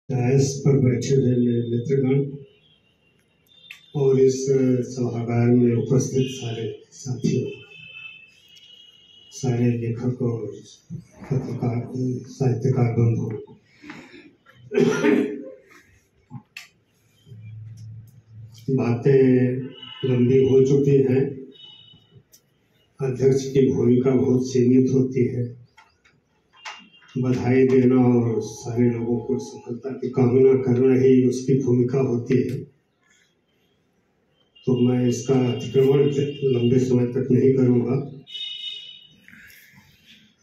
DISE पर बैठे हुए मेरे मित्रगण और इस सभागार में उपस्थित सारे साथियों, सारे लेखक और पत्रकार साहित्यकार बंधु, बातें लंबी हो चुकी हैं। अध्यक्ष की भूमिका बहुत सीमित होती है। बधाई देना और सारे लोगों को सफलता की कामना करना ही उसकी भूमिका होती है। तो मैं इसका अतिक्रमण लंबे समय तक नहीं करूंगा।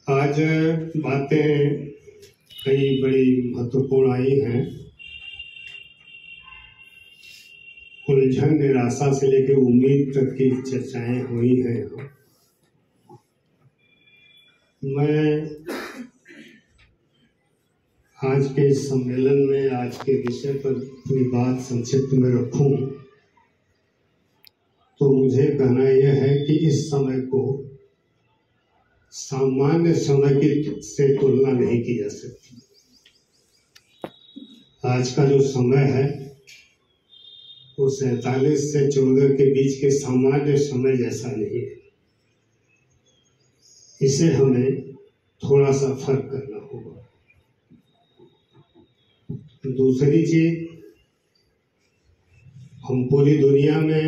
आज बातें कई बड़ी महत्वपूर्ण आई हैं। उलझन निराशा से लेकर उम्मीद तक की चर्चाएं हुई हैं यहाँ। मैं आज के इस सम्मेलन में आज के विषय पर अपनी बात संक्षिप्त में रखूं तो मुझे कहना यह है कि इस समय को सामान्य समय की से तुलना नहीं की जा सकती। आज का जो समय है वो 47 से 14 के बीच के सामान्य समय जैसा नहीं है। इसे हमें थोड़ा सा फर्क करना होगा। दूसरी चीज, हम पूरी दुनिया में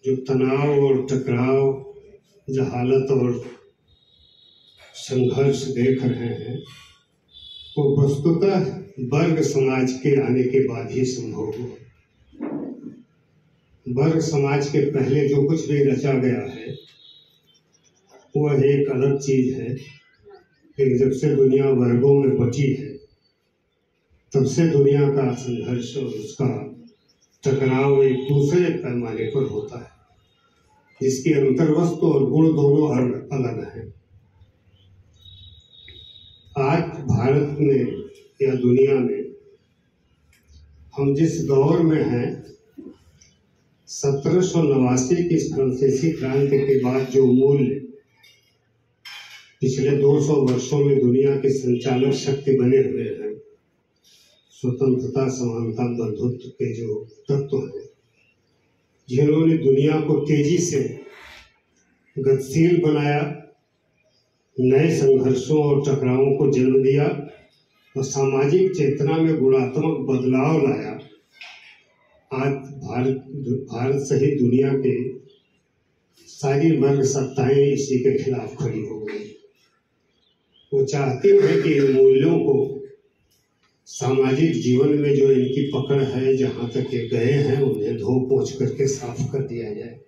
जो तनाव और टकराव, जहालत और संघर्ष देख रहे हैं वो वस्तुतः वर्ग समाज के आने के बाद ही संभव हुआ। वर्ग समाज के पहले जो कुछ भी रचा गया है वह एक अलग चीज है। लेकिन जब से दुनिया वर्गों में बटी है तब से दुनिया का संघर्ष और उसका टकराव एक दूसरे पैमाने पर होता है, जिसकी अंतर्वस्तु और गुण दोनों अलग हैं। आज भारत में या दुनिया में हम जिस दौर में हैं, 1789 की फ्रांसीसी क्रांति के बाद जो मूल्य पिछले 200 वर्षों में दुनिया की संचालक शक्ति बने हुए हैं, स्वतंत्रता, समानता, बंधुत्व के जो तत्व हैं, जिन्होंने दुनिया को तेजी से गतिशील बनाया, नए संघर्षों और टकरावों को जन्म दिया और सामाजिक चेतना में गुणात्मक बदलाव लाया, आज भारत सहित दुनिया के सारी वर्ग सत्ताएं इसी के खिलाफ खड़ी हो गई। वो चाहती है कि इन मूल्यों को सामाजिक जीवन में जो इनकी पकड़ है, जहां तक ये गए हैं, उन्हें धो पोंछ करके साफ कर दिया जाए।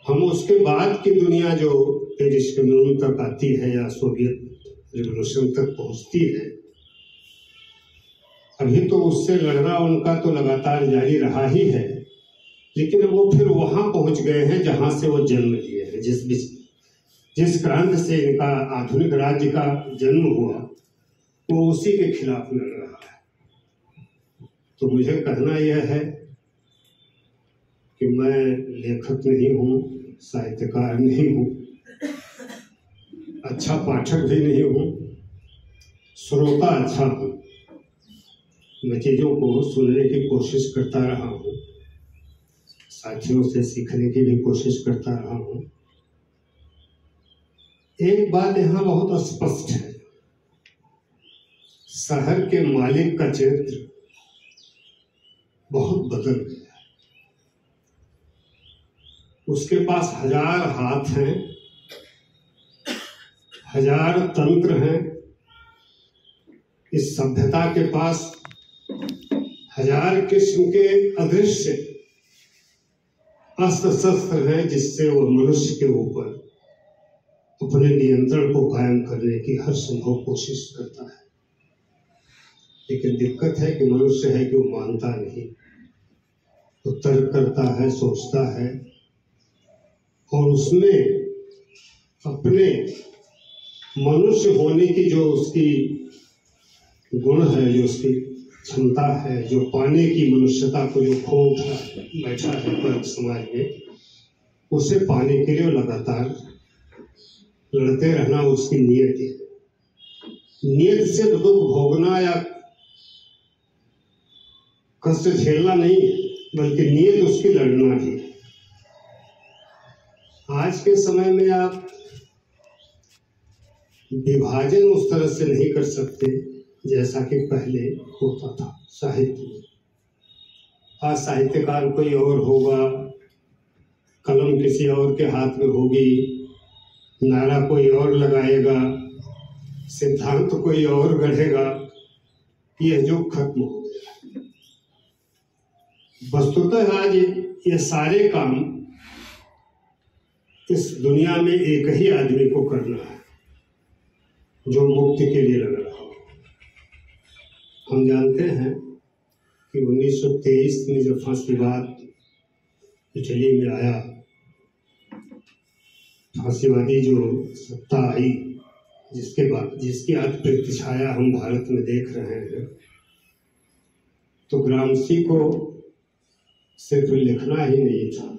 हम उसके बाद की दुनिया जो पेरिस कम्यून तक आती है या सोवियत रिवॉल्यूशन तक पहुंचती है, अभी तो उससे लड़ना उनका तो लगातार जारी रहा ही है, लेकिन वो फिर वहां पहुंच गए हैं जहां से वो जन्म लिए हैं। जिस क्रांति से इनका आधुनिक राज्य का जन्म हुआ वो उसी के खिलाफ लड़ रहा है। तो मुझे कहना यह है कि मैं लेखक नहीं हूँ, साहित्यकार नहीं हूँ, अच्छा पाठक भी नहीं हूँ, श्रोता अच्छा हूँ। मैं चीज़ों को सुनने की कोशिश करता रहा हूँ, साथियों से सीखने की भी कोशिश करता रहा हूँ। एक बात यहाँ बहुत स्पष्ट है, शहर के मालिक का चरित्र बहुत बदल गया है। उसके पास 1000 हाथ हैं, 1000 तंत्र हैं। इस सभ्यता के पास 1000 किस्म के अदृश्य अस्त्र शस्त्र हैं, जिससे वो मनुष्य के ऊपर अपने नियंत्रण को कायम करने की हर संभव कोशिश करता है। लेकिन दिक्कत है कि मनुष्य है कि वो मानता नहीं, वो तर्क करता है, सोचता है और उसमें अपने मनुष्य होने की जो उसकी गुण है, जो उसकी क्षमता है, जो पाने की मनुष्यता को जो खो उठा बैठा है वर्ग समाज में, उसे पाने के लिए लगातार लड़ते रहना उसकी नियति है। नियत से दुख भोगना या कष्ट झेलना नहीं, बल्कि नियत उसकी लड़ना भी। आज के समय में आप विभाजन उस तरह से नहीं कर सकते जैसा कि पहले होता था साहित्य में। आज साहित्यकार कोई और होगा, कलम किसी और के हाथ में होगी, नारा कोई और लगाएगा, सिद्धांत कोई और गढ़ेगा, यह युग खत्म हो गया। वस्तुतः आज ये सारे काम इस दुनिया में एक ही आदमी को करना है जो मुक्ति के लिए लग रहा हो। हम जानते हैं कि 1923 में जब फांसीवाद इटली में आया, फांसीवादी जो सत्ता आई, जिसके बाद जिसकी आज प्रतिछाया हम भारत में देख रहे हैं, तो ग्रामसी को सिर्फ लिखना ही नहीं था,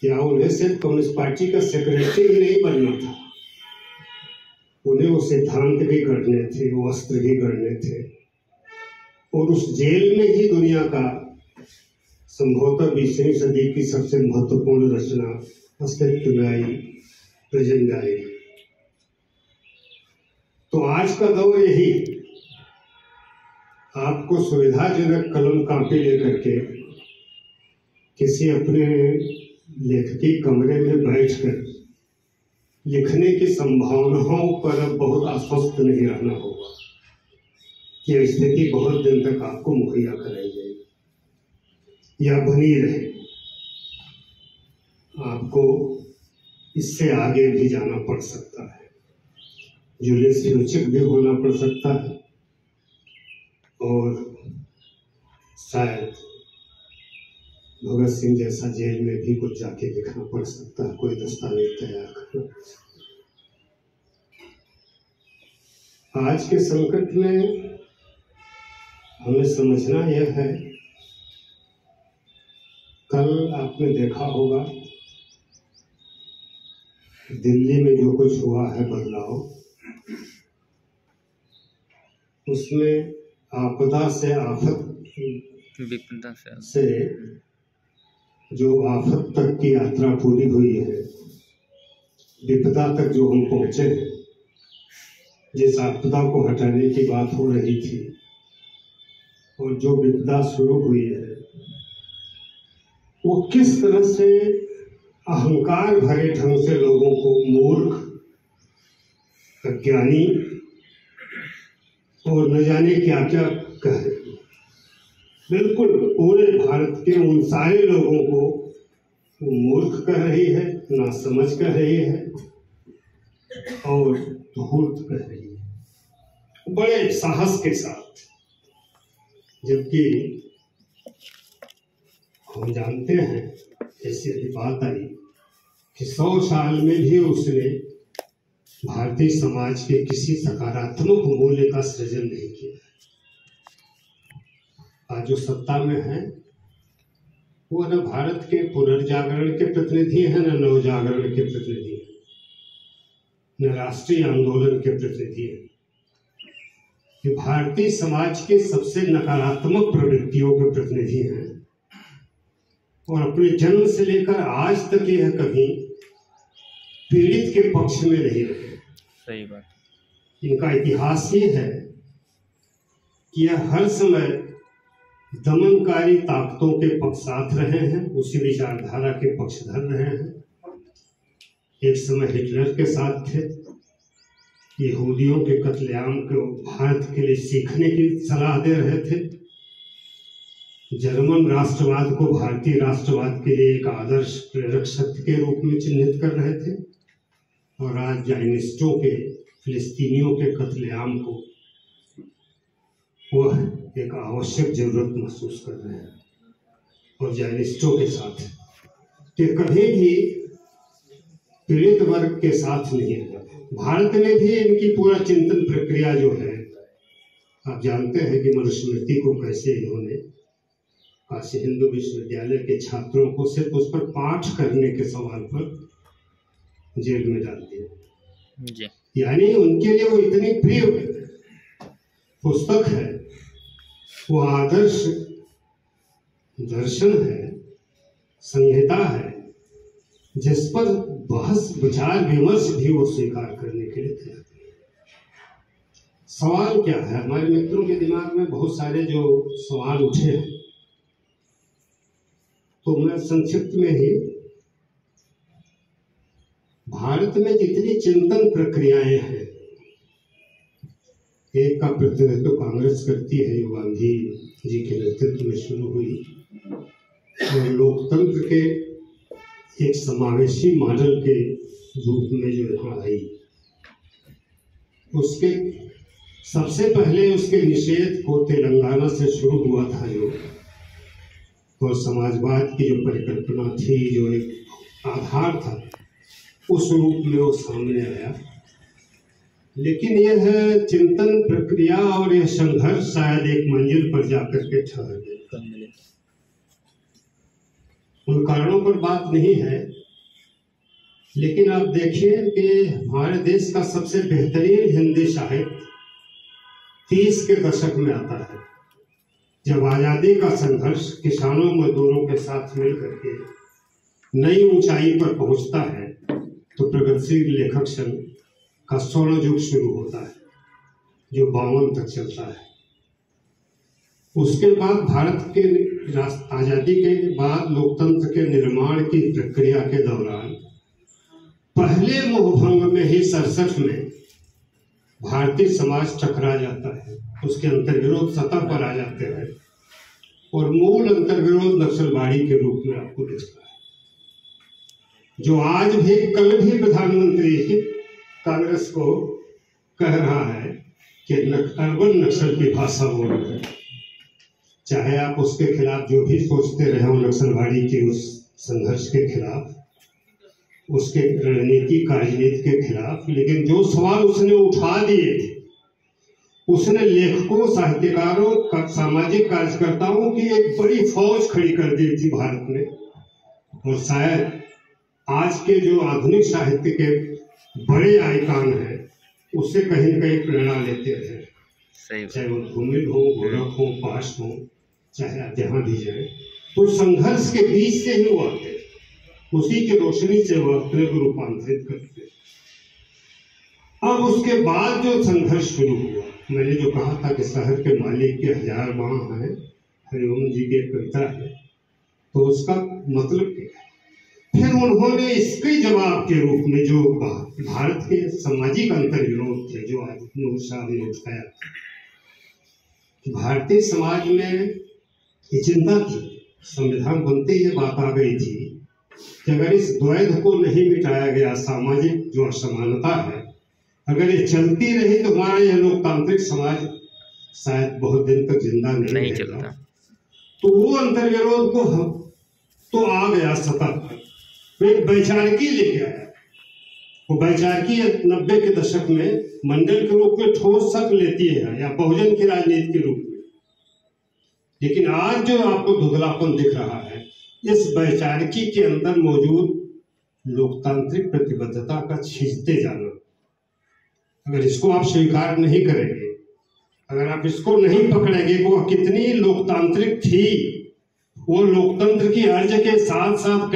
या उन्हें सिर्फ कम्युनिस्ट पार्टी का सेक्रेटरी ही नहीं बनना था, उन्हें वो सिद्धांत भी गढ़ने थे, वो अस्त्र भी गढ़ने थे। और उस जेल में ही दुनिया का संभवतः 20वीं सदी की सबसे महत्वपूर्ण रचना अस्तित्व में आई, प्रेजेंट आई। तो आज का दौर यही, आपको सुविधाजनक कलम कापी लेकर के किसी अपने लेखकी कमरे में बैठकर लिखने की संभावनाओं पर अब बहुत आश्वस्त नहीं रहना होगा। यह स्थिति बहुत दिन तक आपको मुहैया कराई जाएगी या बनी रहे। आपको इससे आगे भी जाना पड़ सकता है, जुलियस फ्यूचर भी होना पड़ सकता है, और शायद भगत सिंह जैसा जेल में भी कुछ जाके लिखना पड़ सकता है, कोई दस्तावेज तैयार करना। आज के संकट में हमें समझना यह है, कल आपने देखा होगा दिल्ली में जो कुछ हुआ है बदलाव, उसमें आपदा से आफत, विपदा से जो आफत तक की यात्रा पूरी हुई है, विपदा तक जो हम पहुंचे हैं, जिस आपदा को हटाने की बात हो रही थी और जो विपदा शुरू हुई है, वो किस तरह से अहंकार भरे ढंग से लोगों को मूर्ख, अज्ञानी और न जाने क्या क्या कह रही है। बिल्कुल पूरे भारत के उन सारे लोगों को वो मूर्ख कह रही है, नासमझ कह रही है और धूर्त कह रही है, बड़े साहस के साथ। जबकि हम जानते हैं, ऐसी बात आई कि 100 साल में भी उसने भारतीय समाज के किसी सकारात्मक मूल्य का सृजन नहीं किया। आज जो सत्ता में है वो न भारत के पुनर्जागरण के प्रतिनिधि हैं, न नवजागरण के प्रतिनिधि हैं, न राष्ट्रीय आंदोलन के प्रतिनिधि हैं। ये भारतीय समाज के सबसे नकारात्मक प्रवृत्तियों के प्रतिनिधि हैं और अपने जन्म से लेकर आज तक यह कभी पीड़ित के पक्ष में नहीं रहे। सही बात। इनका इतिहास ये है कि यह हर समय दमनकारी ताकतों के पक्षात रहे हैं, उसी विचारधारा के पक्षधर रहे हैं। एक समय हिटलर के साथ थे, यहूदियों के कत्लेआम को भारत के लिए सीखने की सलाह दे रहे थे, जर्मन राष्ट्रवाद को भारतीय राष्ट्रवाद के लिए एक आदर्श प्रेरक शक्ति के रूप में चिन्हित कर रहे थे, और आज जायनिस्टों के, फिलिस्तीनियों के कत्लेआम को वह एक आवश्यक जरूरत महसूस कर रहे हैं। और जायनिस्टों के साथ कि कभी भी पीड़ित वर्ग के साथ नहीं है। भारत में भी इनकी पूरा चिंतन प्रक्रिया जो है, आप जानते हैं कि मनुस्मृति को कैसे इन्होंने काशी हिंदू विश्वविद्यालय के छात्रों को सिर्फ उस पर पाठ करने के सवाल पर जेल में डाल दिया। जी। यानी उनके लिए वो इतनी प्रिय पुस्तक है, वो आदर्श दर्शन है, संहिता है, जिस पर बहस विचार विमर्श भी वो स्वीकार करने के लिए तैयार है। सवाल क्या है? हमारे मित्रों के दिमाग में बहुत सारे जो सवाल उठे हैं, तो मैं संक्षिप्त में ही भारत में जितनी चिंतन प्रक्रियाएं हैं, एक का प्रतिनिधित्व कांग्रेस करती है, जो गांधी जी के नेतृत्व में शुरू हुई और लोकतंत्र के एक समावेशी मॉडल के रूप में जो यहाँ आई, उसके सबसे पहले उसके निषेध को तेलंगाना से शुरू हुआ था जो, और समाजवाद की जो परिकल्पना थी, जो एक आधार था, उस रूप में वो सामने आया। लेकिन यह चिंतन प्रक्रिया और यह संघर्ष शायद एक मंजिल पर जाकर के ठहर गया। उन कारणों पर बात नहीं है, लेकिन आप देखिए कि हमारे देश का सबसे बेहतरीन हिंदी साहित्य 30 के दशक में आता है, जब आजादी का संघर्ष किसानों मजदूरों के साथ मिलकर के नई ऊंचाई पर पहुंचता है, तो प्रगतिशील लेखक संघ का स्वर्ण युग शुरू होता है, जो 52 तक चलता है। उसके बाद भारत के आजादी के बाद लोकतंत्र के निर्माण की प्रक्रिया के दौरान पहले मोहभंग में ही 67 में भारतीय समाज टकरा जाता है, उसके अंतर्विरोध सतह पर आ जाते हैं और मूल अंतर्विरोध नक्सलवादी के रूप में आपको दिखता है, जो आज भी कल भी प्रधानमंत्री कांग्रेस को कह रहा है कि अर्बन नक्सल की भाषा बोल रहे हैं। चाहे आप उसके खिलाफ जो भी सोचते रहे हो, नक्सलवादी के उस संघर्ष के खिलाफ, उसके रणनीति राजनीति के खिलाफ, लेकिन जो सवाल उसने उठा दिए थे, उसने लेखकों, साहित्यकारों, सामाजिक कार्यकर्ताओं की एक बड़ी फौज खड़ी कर दी थी भारत में। और शायद आज के जो आधुनिक साहित्य के बड़े आइकान हैं, उससे कहीं न कहीं प्रेरणा लेते हैं, चाहे वो धूमिल हो, गोरख हो, पास हो, चाहे आप जहां भी जाए, तो संघर्ष के बीच से ही वो आते, उसी की रोशनी से वो अपने को रूपांतरित करते। अब उसके बाद जो संघर्ष शुरू हुआ, मैंने जो कहा था कि शहर के मालिक के 1000 बाण हैं, हरिओम जी की कविता है, तो उसका मतलब क्या है? फिर उन्होंने इसके जवाब के रूप में जो भारत के सामाजिक अंतर्विरोध थे, जो आज नूर साहब ने उठाया, भारतीय समाज में ये चिंता थी, संविधान बनते ही बात आ गई थी कि अगर इस द्वैध को नहीं मिटाया गया, सामाजिक जो असमानता है, अगर ये चलती रही, तो हमारा यह लोकतांत्रिक समाज शायद बहुत दिन तक जिंदा नहीं चलता। तो वो अंतर्विरोध को तो आ गया सतह पर, एक वैचारिकी लेके आया। वो वैचारिकी 90 के दशक में मंडल के रूप में ठोस शक्ल लेती है, या बहुजन की राजनीति के रूप में। लेकिन आज जो आपको धुंधलापन दिख रहा है, इस वैचारिकी के अंदर मौजूद लोकतांत्रिक प्रतिबद्धता का खींचते जाना। अगर इसको आप स्वीकार नहीं करेंगे, अगर आप इसको नहीं पकड़ेंगे कि वह कितनी लोकतांत्रिक थी, वो लोकतंत्र की अर्ज के साथ साथ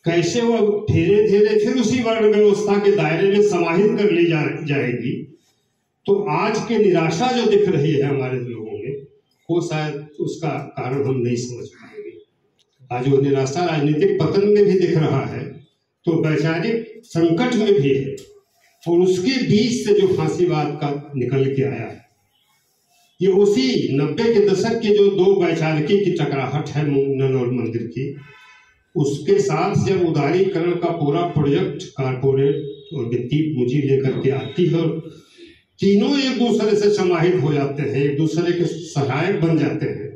कैसे वो धीरे धीरे फिर उसी वर्ण व्यवस्था के दायरे में समाहित कर ली जाएगी, तो आज की निराशा जो दिख रही है हमारे लोगों में, वो शायद उसका कारण हम नहीं समझ पाएंगे। आज वो निराशा राजनीतिक पतन में भी दिख रहा है, तो वैचारिक संकट में भी है, और उसके बीच से जो फांसीवाद का निकल के आया है, ये उसी 90 के दशक की जो दो वैचारिकी की टकराहट है, मुंडन और मंदिर की, उसके साथ जब उदारीकरण का पूरा प्रोजेक्ट कारपोरेट और वित्तीय पूंजी लेकर के आती है, और तीनों एक दूसरे से समाहित हो जाते हैं, एक दूसरे के सहायक बन जाते हैं,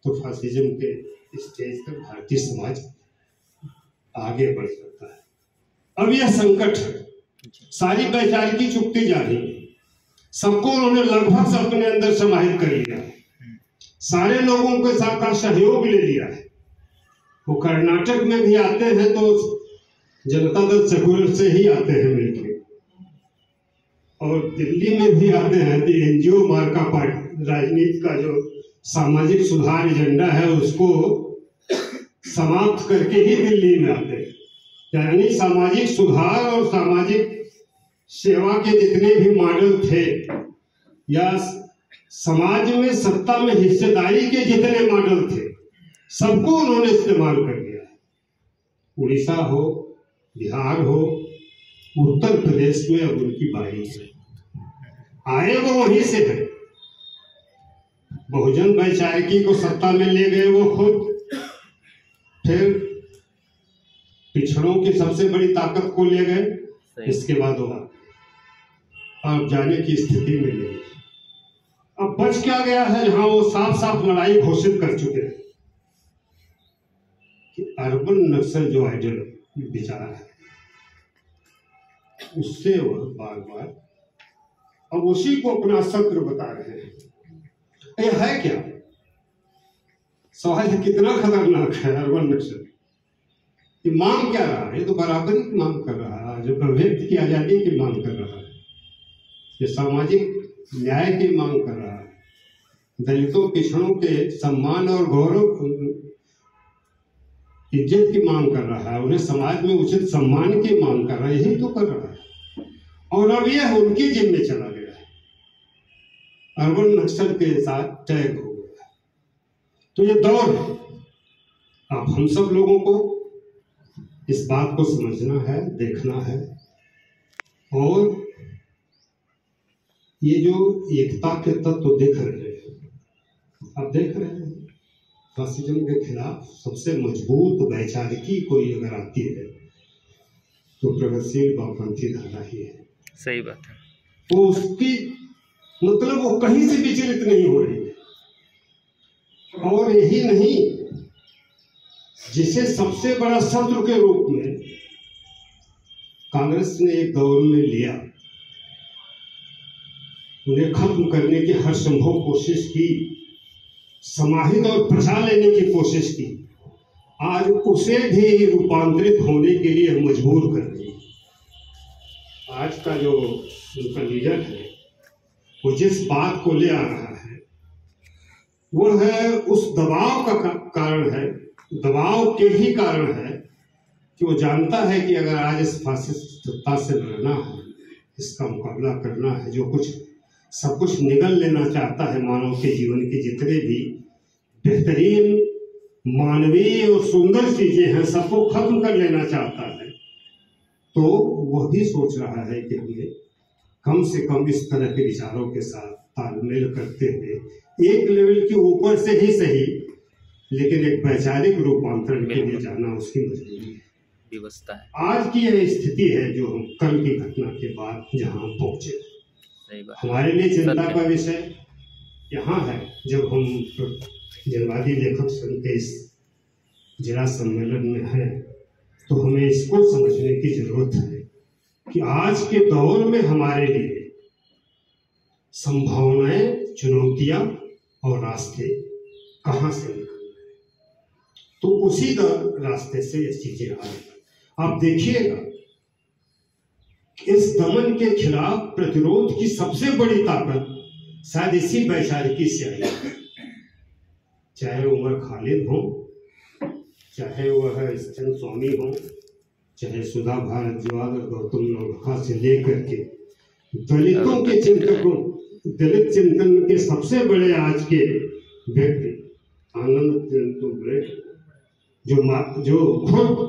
तो फासिज्म के स्टेज पर भारतीय समाज आगे बढ़ सकता है। अब यह संकट है, सारी वैचारिकी चुकती जा रही है, सबको उन्होंने लगभग अपने अंदर समाहित कर लिया है, सारे लोगों के साथ का सहयोग ले लिया है। वो कर्नाटक में भी आते हैं तो जनता दल सेकुलर से ही आते हैं मिलकर, और दिल्ली में भी आते हैं तो एनजीओ मार्का पार्टी राजनीति का जो सामाजिक सुधार एजेंडा है उसको समाप्त करके ही दिल्ली में आते हैं। यानी सामाजिक सुधार और सामाजिक सेवा के जितने भी मॉडल थे या समाज में सत्ता में हिस्सेदारी के जितने मॉडल थे सबको उन्होंने इस्तेमाल कर लिया है। उड़ीसा हो, बिहार हो, उत्तर प्रदेश में अब उनकी बारी है। आए वो वहीं से है। बहुजन वैचारिकी को सत्ता में ले गए वो खुद, फिर पिछड़ों की सबसे बड़ी ताकत को ले गए, इसके बाद होगा अब जाने की स्थिति में नहीं। अब बच क्या गया है जहां वो साफ साफ लड़ाई घोषित कर चुके हैं कि अर्बन नक्सल जो आइडियल विचार है उससे वह बार बार अब उसी को अपना सत्र बता रहे हैं। ये है क्या? सवाल कितना खतरनाक है अर्बन नक्सल। ये मांग क्या रहा है? ये तो बराबरी की मांग कर रहा है, जो अभिव्यक्ति की आजादी की मांग कर रहा है, ये सामाजिक न्याय की मांग कर रहा है, दलितों पिछड़ों के सम्मान और गौरव इज्जत की मांग कर रहा है, उन्हें समाज में उचित सम्मान की मांग कर रहा है, यही तो कर रहा है। और अब यह उनकी जिम्मे में चला गया है, अर्बन नक्सल के साथ टैग हो गया है। तो ये दौर है। अब हम सब लोगों को इस बात को समझना है, देखना है, और ये जो एकता के तत्व दिख रहे हैं, आप देख रहे हैं फासिज्म के खिलाफ सबसे मजबूत वैचारिकी कोई अगर आती है तो प्रगतिशील वामपंथी धारा ही है। सही बात है। तो उसकी मतलब वो कहीं से विचलित नहीं हो रही है। और यही नहीं, जिसे सबसे बड़ा शत्रु के रूप में कांग्रेस ने एक दौर में लिया, उन्हें खत्म करने की हर संभव कोशिश की, समाहित और बचा लेने की कोशिश की, आज उसे भी रूपांतरित होने के लिए मजबूर कर रही है। आज का जो उनका लीडर है वो जिस बात को ले आ रहा है वो है उस दबाव का कारण है, दबाव के ही कारण है कि वो जानता है कि अगर आज इस फासिस्ट सत्ता से लड़ना है, इसका मुकाबला करना है, जो कुछ सब कुछ निगल लेना चाहता है, मानव के जीवन के जितने भी बेहतरीन मानवीय और सुंदर चीजें हैं सबको खत्म कर लेना चाहता है, तो वह भी सोच रहा है कि हमें कम से कम इस तरह के विचारों के साथ तालमेल करते हुए एक लेवल के ऊपर से ही सही, लेकिन एक वैचारिक रूपांतरण के लिए जाना उसकी मजबूरी है, व्यवस्था है। आज की यह स्थिति है जो हम कल की घटना के बाद जहां पहुंचे। हमारे लिए चिंता का विषय यहाँ है, जब हम जनवादी लेखक संघ के इस जिला सम्मेलन में हैं तो हमें इसको समझने की जरूरत है कि आज के दौर में हमारे लिए संभावनाएं, चुनौतियां और रास्ते कहां से निकल रहे, तो उसी रास्ते से ये चीजें आ रही। आप देखिएगा इस दमन के खिलाफ प्रतिरोध की सबसे बड़ी ताकत शायद इसी वैचारिकी से आई है। चाहे उमर खालिद हो, चाहे वह चंद स्वामी हो, चाहे सुधा भारद्वाज और गौतम नवलखा से लेकर के दलितों के चिंतकों, दलित चिंतन के सबसे बड़े आज के व्यक्ति आनंद दुबे, जो खुद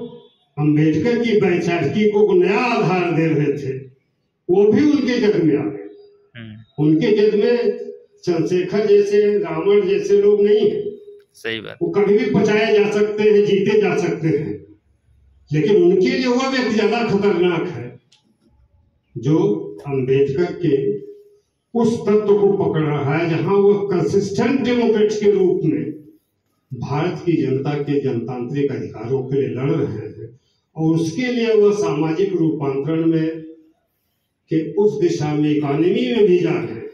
अम्बेडकर की वैचारिकी को नया आधार दे रहे थे, वो भी उनके जद में आ गए। उनके जद में चंद्रशेखर जैसे, रावण जैसे लोग नहीं है। सही बात। वो कभी भी पचाए जा सकते हैं, जीते जा सकते हैं, लेकिन उनके लिए वह व्यक्ति ज्यादा खतरनाक है जो अम्बेडकर के उस तत्व को पकड़ रहा है जहां वह कंसिस्टेंट डेमोक्रेट के रूप में भारत की जनता के जनतांत्रिक अधिकारों के लिए लड़ रहे हैं, और उसके लिए वह सामाजिक रूपांतरण में के उस दिशा में इकोनॉमी में भी जा रहे हैं।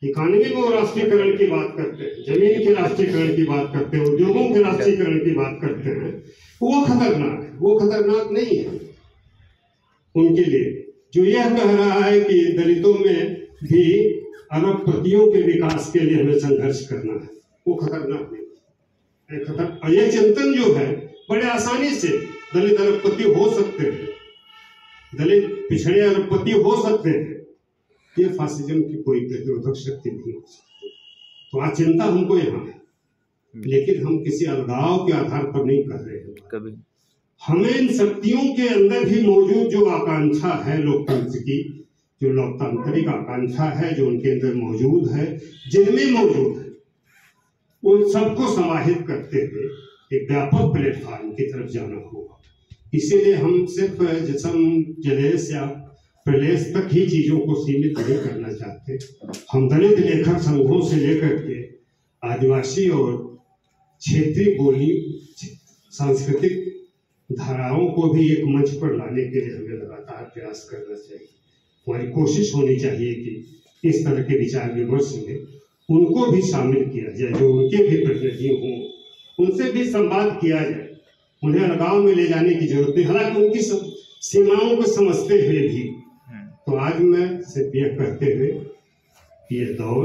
इकोनॉमी में वो राष्ट्रीयकरण की बात करते हैं, जमीन के राष्ट्रीयकरण की बात करते हैं, उद्योगों के राष्ट्रीयकरण की बात करते हैं। वो खतरनाक है, वो खतरनाक नहीं है उनके लिए, जो यह कह रहा है कि दलितों में भी अरबपतियों के विकास के लिए हमें संघर्ष करना है, वो खतरनाक नहीं। ये चिंतन जो है बड़े आसानी से दलित अरबपति हो सकते हैं, दलित पिछड़े अरबपति हो सकते हैं, ये फासिज्म की कोई प्रतिरोधक शक्ति नहीं हो सकती। तो आज चिंता हमको यहाँ है, लेकिन हम किसी अलगाव के आधार पर नहीं कर रहे हैं कभी। हमें इन शक्तियों के अंदर भी मौजूद जो आकांक्षा है लोकतंत्र की, जो लोकतांत्रिक आकांक्षा है जो उनके अंदर मौजूद है, जिनमें मौजूद है, उन सबको समाहित करते हुए एक व्यापक प्लेटफॉर्म की तरफ जाना होगा। इसीलिए हम सिर्फ जिसम जलेस या प्रलेस तक ही चीजों को सीमित नहीं करना चाहते। हम दलित लेखक संघों से लेकर के आदिवासी और क्षेत्रीय बोली सांस्कृतिक धाराओं को भी एक मंच पर लाने के लिए हमें लगातार प्रयास करना चाहिए। हमारी कोशिश होनी चाहिए कि इस तरह के विचार विमर्श में उनको भी शामिल किया जाए, जो उनके भी प्रतिनिधि हों, उनसे भी संवाद किया जाए। उन्हें अलगाव में ले जाने की जरूरत नहीं, हालांकि उनकी सीमाओं को समझते हुए भी। तो आज मैं सिर्फ यह कहते हुए कि यह दौर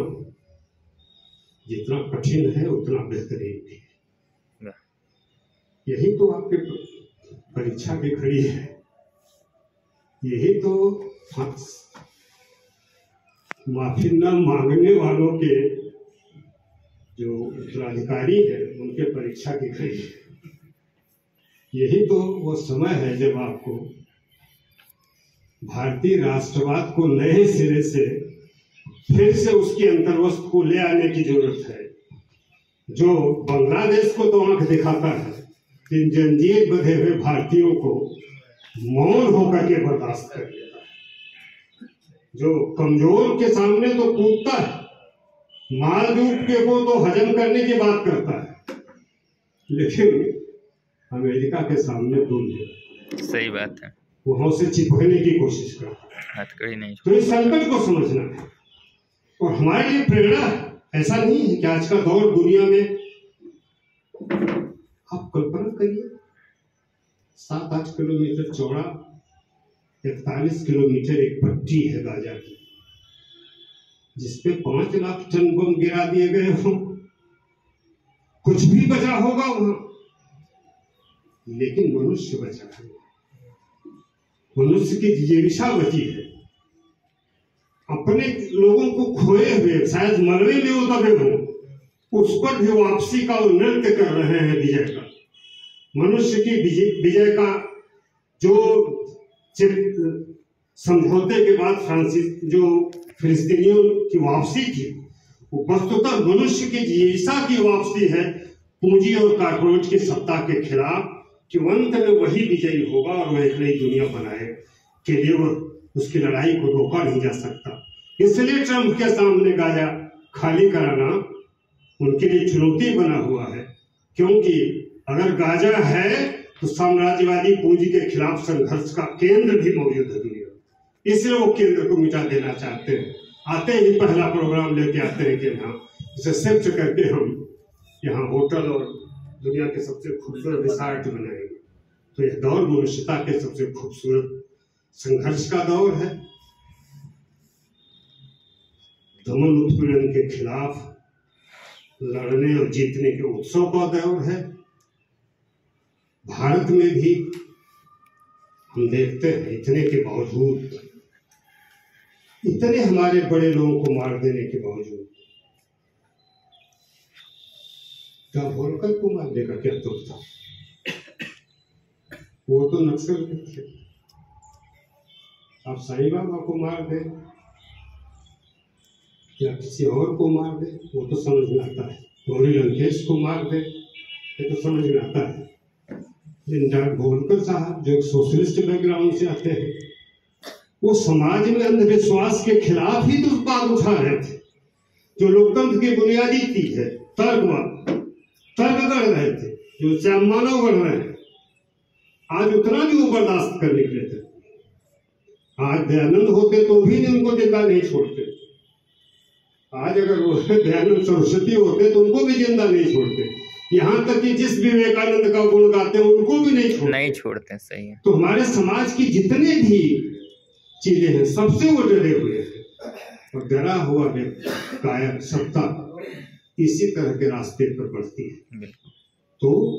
जितना कठिन है उतना बेहतरीन भी है। यही तो आपके परीक्षा की घड़ी है, यही तो माफी न मांगने वालों के जो उत्तराधिकारी है उनके परीक्षा की घड़ी है। यही तो वो समय है जब आपको भारतीय राष्ट्रवाद को नए सिरे से फिर से उसकी अंतर्वस्त को ले आने की जरूरत है, जो बांग्लादेश को तो आंख दिखाता है, इन जंजीर बंधे हुए भारतीयों को मौन होकर के बर्दाश्त कर लेता है, जो कमजोर के सामने तो कूदता है, मालदीव के को तो हजम करने की बात करता है, लेकिन अमेरिका के सामने दूर है। सही बात है, वहां से चिपकने की कोशिश करता है। हथकड़ी नहीं। तो इस संकट को समझना है और हमारे लिए प्रेरणा है। ऐसा नहीं है कि आज का दौर दुनिया में, आप कल्पना करिए 7-8 किलोमीटर चौड़ा 41 किलोमीटर एक पट्टी है गाजा की, जिसपे 5 लाख टन बम गिरा दिए गए हों, कुछ भी बचा होगा वहां, लेकिन मनुष्य बचा है, मनुष्य की जिजीविषा बची है। अपने लोगों को खोए हुए शायद मलबे में वो दबे हों, उस पर भी वापसी का वो नृत्य कर रहे हैं विजय का। मनुष्य की विजय का जो समझौते के बाद जो फिलिस्तीनियों की वापसी थी, वो वस्तुतः मनुष्य की जिजीविषा की वापसी है, पूंजी और कॉर्पोरेट की सत्ता के खिलाफ, कि अंत में वही विजयी होगा और वह एक नई दुनिया बनाए के लिए वह उसकी लड़ाई को रोका नहीं जा सकता। इसलिए ट्रंप के सामने गाजा खाली कराना उनके लिए चुनौती बना हुआ है, क्योंकि अगर गाजा है तो साम्राज्यवादी पूंजी के खिलाफ संघर्ष का केंद्र भी मौजूद है दुनिया, इसलिए वो केंद्र को मिटा देना चाहते हैं। आते ही पहला प्रोग्राम लेके आते हैं कि यहाँ इसे शिफ्ट करके हम यहाँ होटल और दुनिया के सबसे खूबसूरत रिसॉर्ट बनाएंगे। तो यह दौर मनुष्यता के सबसे खूबसूरत संघर्ष का दौर है, दमन उत्पीड़न के खिलाफ लड़ने और जीतने के उत्सव का दौर है। भारत में भी हम देखते हैं इतने के बावजूद, इतने हमारे बड़े लोगों को मार देने के बावजूद, क्या होलकर को मारने का क्या तुक था? वो तो नक्सल थे। आप साईं बाबा को मार दे या किसी और को मार दे, वो तो समझ में आता है। गौरी लंकेश को मार दे, ये तो समझ में आता है। लेकिन भोलकर साहब जो सोशलिस्ट बैकग्राउंड से आते हैं, वो समाज में अंधविश्वास के खिलाफ ही तो बात उठा रहे थे, जो लोकतंत्र की बुनियादी चीज है, तर्क कर रहे थे, जो मानव बढ़ रहे हैं। आज उतना भी वो बर्दाश्त करने के लिए थे। आज दयानंद होते तो भी उनको जिंदा नहीं छोड़ते। आज अगर वो दयानंद सरस्वती होते तो उनको भी जिंदा नहीं छोड़ते। यहाँ तक कि जिस विवेकानंद का गुण गाते हैं उनको भी नहीं छोड़ते। सही है। तो हमारे समाज की जितने भी चीजें हैं, सबसे वो डरे हुए हैं। और डरा हुआ व्यक्ति, कायर, सत्ता इसी तरह के रास्ते पर बढ़ती है। बिल्कुल। तो